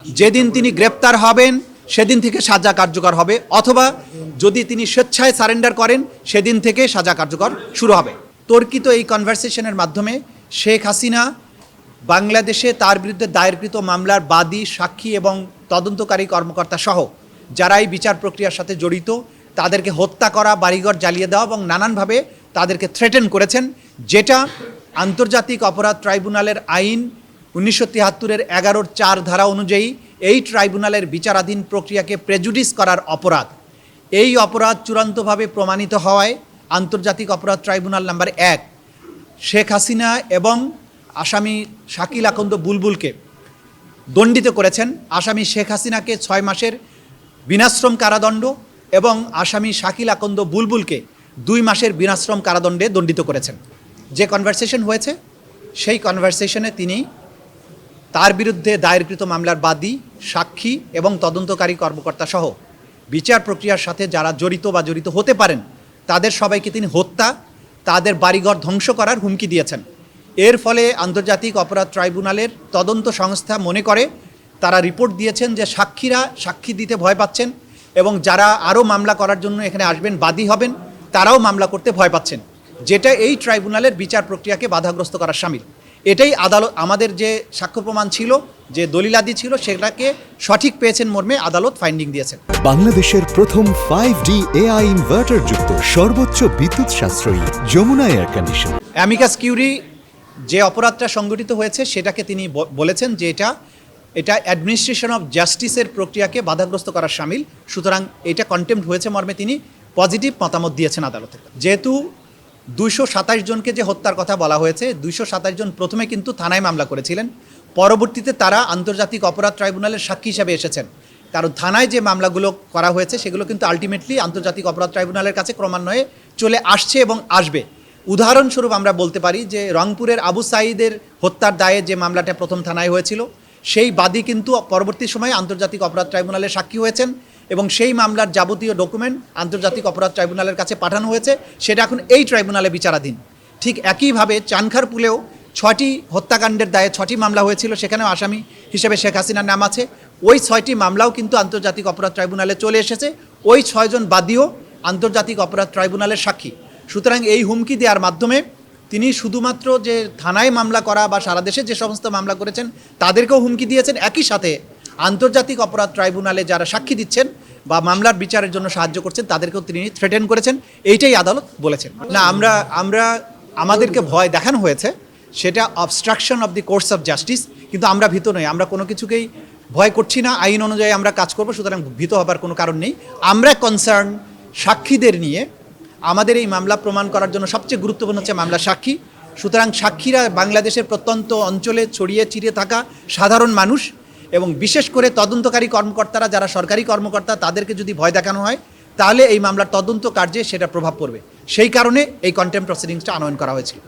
যেদিন তিনি গ্রেপ্তার হবেন সেদিন থেকে সাজা কার্যকর হবে, অথবা যদি তিনি স্বেচ্ছায় সারেন্ডার করেন সেদিন থেকে সাজা কার্যকর শুরু হবে। তর্কিত এই কনভারসেশনের মাধ্যমে শেখ হাসিনা বাংলাদেশে তার বিরুদ্ধে দায়েরকৃত মামলার বাদী, সাক্ষী এবং তদন্তকারী কর্মকর্তা সহ যারা এই বিচার প্রক্রিয়ার সাথে জড়িত তাদেরকে হত্যা করা, বাড়িঘর জ্বালিয়ে দেওয়া এবং নানানভাবে তাদেরকে থ্রেটেন করেছেন, যেটা আন্তর্জাতিক অপরাধ ট্রাইব্যুনালের আইন 1973-এর 11-4 ধারা অনুযায়ী এই ট্রাইব্যুনালের বিচারাধীন প্রক্রিয়াকে প্রেজুডিস করার অপরাধ। এই অপরাধ চূড়ান্তভাবে প্রমাণিত হওয়ায় আন্তর্জাতিক অপরাধ ট্রাইব্যুনাল নাম্বার 1 শেখ হাসিনা এবং আসামি শাকিল আকন্দ বুলবুলকে দণ্ডিত করেছেন। আসামি শেখ হাসিনাকে 6 মাসের বিনাশ্রম কারাদণ্ড এবং আসামি শাকিল আকন্দ বুলবুলকে 2 মাসের বিনাশ্রম কারাদণ্ডে দণ্ডিত করেছেন। যে কনভারসেশন হয়েছে সেই কনভারসেশনে তিনি তার বিরুদ্ধে দায়েরকৃত মামলার বাদী, সাক্ষী এবং তদন্তকারী কর্মকর্তা সহ বিচার প্রক্রিয়ার সাথে যারা জড়িত বা জড়িত হতে পারেন তাদের সবাইকে তিনি হত্যা, তাদের বাড়িঘর ধ্বংস করার হুমকি দিয়েছেন। এর ফলে আন্তর্জাতিক অপরাধ ট্রাইব্যুনালের তদন্ত সংস্থা মনে করে, তারা রিপোর্ট দিয়েছেন যে সাক্ষীরা সাক্ষী দিতে ভয় পাচ্ছেন এবং যারা আরও মামলা করার জন্য এখানে আসবেন, বাদী হবেন, তারাও মামলা করতে ভয় পাচ্ছেন, যেটা এই ট্রাইব্যুনালের বিচার প্রক্রিয়াকে বাধাগ্রস্ত করার শামিল। এটাই আদালত, আমাদের যে সাক্ষ্য প্রমাণ ছিল, যে দলিলাদি ছিল, সেটাকে সঠিক পেয়েছেন মর্মে আদালত ফাইন্ডিং দিয়েছেন। বাংলাদেশের প্রথম 5D AI ইনভার্টার যুক্ত সর্বোচ্চ বিদ্যুৎ সাশ্রয়ী Jamuna air condition. Amicus curiae যে অপরাধটা সংগঠিত হয়েছে সেটাকে তিনি বলেছেন যে এটা অ্যাডমিনিস্ট্রেশন অফ জাস্টিসের প্রক্রিয়াকে বাধাগ্রস্ত করার শামিল, সুতরাং এটা কন্টেম্প্ট হয়েছে মর্মে তিনি পজিটিভ মতামত দিয়েছেন আদালতে। যেহেতু 227 জনকে যে হত্যার কথা বলা হয়েছে, 227 জন প্রথমে কিন্তু থানায় মামলা করেছিলেন, পরবর্তীতে তারা আন্তর্জাতিক অপরাধ ট্রাইব্যুনালের সাক্ষী হিসাবে এসেছেন। কারণ থানায় যে মামলাগুলো করা হয়েছে সেগুলো কিন্তু আলটিমেটলি আন্তর্জাতিক অপরাধ ট্রাইব্যুনালের কাছে ক্রমান্বয়ে চলে আসছে এবং আসবে। উদাহরণস্বরূপ আমরা বলতে পারি যে রংপুরের আবু সাঈদের হত্যার দায়ে যে মামলাটা প্রথম থানায় হয়েছিল, সেই বাদী কিন্তু পরবর্তী সময়ে আন্তর্জাতিক অপরাধ ট্রাইব্যুনালের সাক্ষী হয়েছেন এবং সেই মামলার যাবতীয় ডকুমেন্ট আন্তর্জাতিক অপরাধ ট্রাইব্যুনালের কাছে পাঠানো হয়েছে, সেটা এখন এই ট্রাইব্যুনালে বিচারাধীন। ঠিক একইভাবে চানখারপুলেও 6টি হত্যাকাণ্ডের দায়ে 6টি মামলা হয়েছিল, সেখানেও আসামি হিসেবে শেখ হাসিনার নাম আছে। ওই 6টি মামলাও কিন্তু আন্তর্জাতিক অপরাধ ট্রাইব্যুনালে চলে এসেছে, ওই 6 জন বাদীও আন্তর্জাতিক অপরাধ ট্রাইব্যুনালের সাক্ষী। সুতরাং এই হুমকি দেওয়ার মাধ্যমে তিনি শুধুমাত্র যে থানায় মামলা করা বা সারা দেশে যে সমস্ত মামলা করেছেন তাদেরকেও হুমকি দিয়েছেন, একই সাথে আন্তর্জাতিক অপরাধ ট্রাইব্যুনালে যারা সাক্ষী দিচ্ছেন বা মামলার বিচারের জন্য সাহায্য করছেন তাদেরকেও তিনি থ্রেটেন করেছেন। এইটাই আদালত বলেছেন। না, আমাদেরকে ভয় দেখানো হয়েছে, সেটা obstruction of the course of justice, কিন্তু আমরা ভীত নই, আমরা কোনো কিছুকেই ভয় করছি না। আইন অনুযায়ী আমরা কাজ করব, সুতরাং ভীত হবার কোনো কারণ নেই। আমরা কনসার্ন সাক্ষীদের নিয়ে। আমাদের এই মামলা প্রমাণ করার জন্য সবচেয়ে গুরুত্বপূর্ণ হচ্ছে মামলা সাক্ষী। সুতরাং সাক্ষীরা বাংলাদেশের প্রত্যন্ত অঞ্চলে ছড়িয়ে ছিটিয়ে থাকা সাধারণ মানুষ এবং বিশেষ করে তদন্তকারী কর্মকর্তারা যারা সরকারি কর্মকর্তা, তাদেরকে যদি ভয় দেখানো হয় তাহলে এই মামলার তদন্ত কার্যে সেটা প্রভাব পড়বে। সেই কারণে এই কন্টেম্প্ট প্রসিডিংসটা আনয়ন করা হয়েছিল।